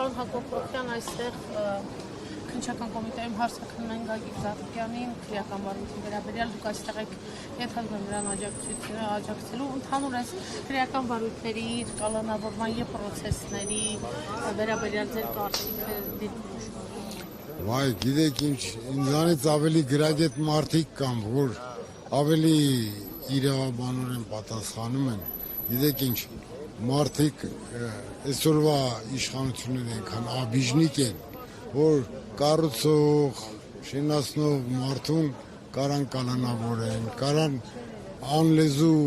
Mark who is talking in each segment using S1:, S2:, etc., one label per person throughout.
S1: պարոն Հակոբ Հովհաննիսյան, այստեղ քննչական կոմիտեում հարցակրում են Գագիկ Զարուկյանին քրեական վարույթի վերաբերյալ, դուք այստեղ եք ենթադրում եմ նրան աջակցելու, ընդհանուր այս քրեական վարույթների, կալանավորման եւ պրոցեսների վերաբերյալ ձեր կարծիքը դիտում։
S2: Վայ, գիտեք ինչ, ինձանից ավելի գրագետ մարդիկ կան, որ ավելի իրավաբանորեն պատասխանում են, գիտեք ինչ, մարդիկ այսօրվա իշխանությունները այնքան աբիժնիկ են, որ կառուցող, շինացնող մարդուն կարան կալանավորեն, կարան անլեզու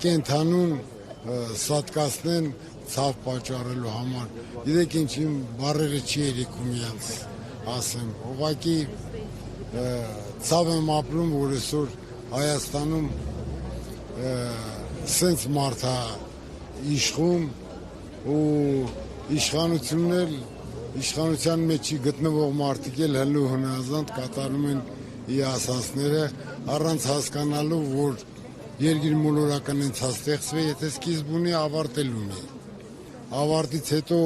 S2: կենթանուն սատկացնեն ցավ պատճառելու համար։ Գիտեք ինչ, իմ բառերը չի երիքում իրանց ասեմ, ուղղակի ցավ եմ ապրում, որ այսօր Հայաստանում սենց մարդ է իշխում ու իշխանության մեջի գտնվող մարդիկ էլ հլու հնազանդ կատարում են իր ասածները առանց հասկանալու, որ երկիր մոլորական հենց ստեղծվի, եթե սկիզբ ունի, ավարտ էլ ունի։ Ավարտից հետո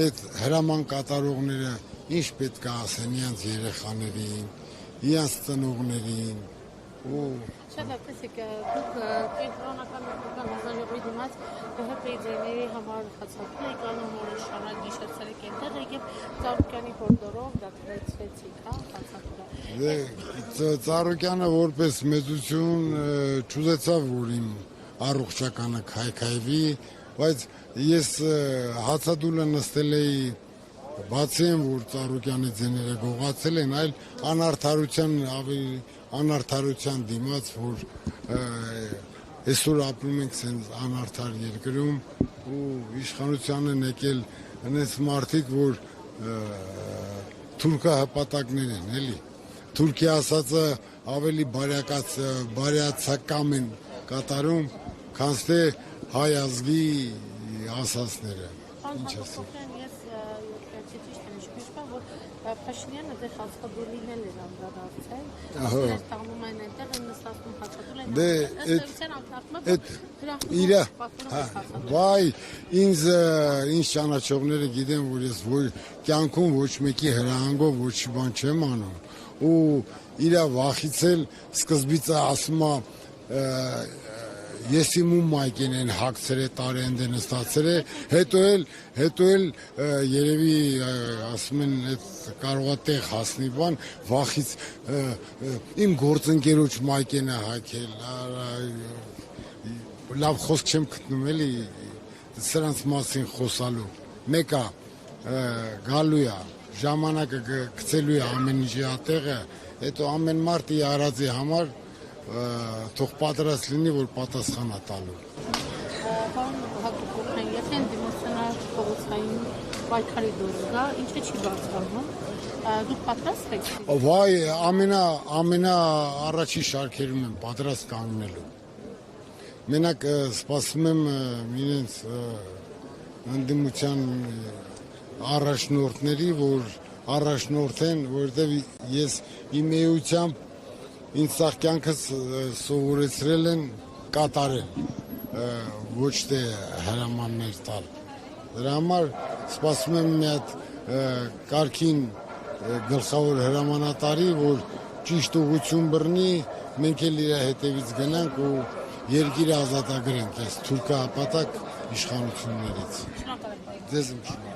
S2: այդ հրաման կատարողները ինչ պետք է ասեն իրանց երեխաներին, իրանց ծնողներին ու
S1: Շատ լավ, դուք կենտրոնական հանձնաժողովի դիմաց ՀՀՊ-ի ձայների համար հացակում եք անում, որ շարունակ գիշերցել եք այնտեղ եկեք Ծառուկյանի հորդորով դա թվեցիք, հա, հացակումը։
S2: Ծառուկյանը որպես մեծություն չուզեցավ, որ իմ առողջականը քայքայվի, բայց ես հացադուլը նստել էի բացի եմ, որ Ծառուկյանի ձեները գողացել են, այլ անարդարության դիմաց, որ այսօր ապրում ենք սենց անարդար երկրում ու իշխանության են եկել հենց մարդիկ, որ թուրքա հպատակներ են, էլի։ Թուրքի ասածը ավելի բարյացակամ են կատարում, քան թե հայ ազգի ասածները։ Ինչ ասեմ։
S1: Փաշինյանը դե հացադուլին էլ էր անդրադարձել, ասել տանում են այնտեղ են նստածում հացադուլ են
S2: վայ, ինձ ճանաչողները գիտեն, որ ես կյանքում ոչ մեկի հրահանգով ոչ բան չեմ անում ու իրա վախիցել սկզբից ասում է ես իմ մայքին են հագցրել է տարենդ է նստացել է, հետո էլ երևի ասում են կարող է տեղ հասնի բան, վախից իմ գործընկերոջ մայքին է հագել, լավ խոսք չեմ գտնում էլի սրանց մասին խոսալու, մեկը գալու է, ժամանակը գցելու է ամեն ինչի ատեղը, հետո ամեն մարդ իր արածի համար թող պատրաստ լինի, որ պատասխան է տալու։
S1: Պարոն Հակոբ Հովհաննիսյան, եթե դիմացիոնալ փողոցային պայքարի դուրս գա, ինչը չի բարձրանում, դուք պատրաստ եք։
S2: Վայ, ամենա առաջի շարքերում եմ պատրաստ կանգնելու։ Մենակ սպասում եմ իրենց ընդդիմության առաջնորդների, որ առաջնորդեն, որովհետև ես իմ էությամբ ինձ սաղ կյանքս սովորեցրել են կատարել, ոչ թե հրամաններ տալ։ Դրա համար սպասում եմ մի հատ կարգին գլխավոր հրամանատարի, որ ճիշտ ուղղություն բռնի, մենք էլ իր հետևից գնանք ու երկիրը ազատագրենք այս թուրքահպատակ իշխանություններից։ Ձեզ եմ շնորհակալ։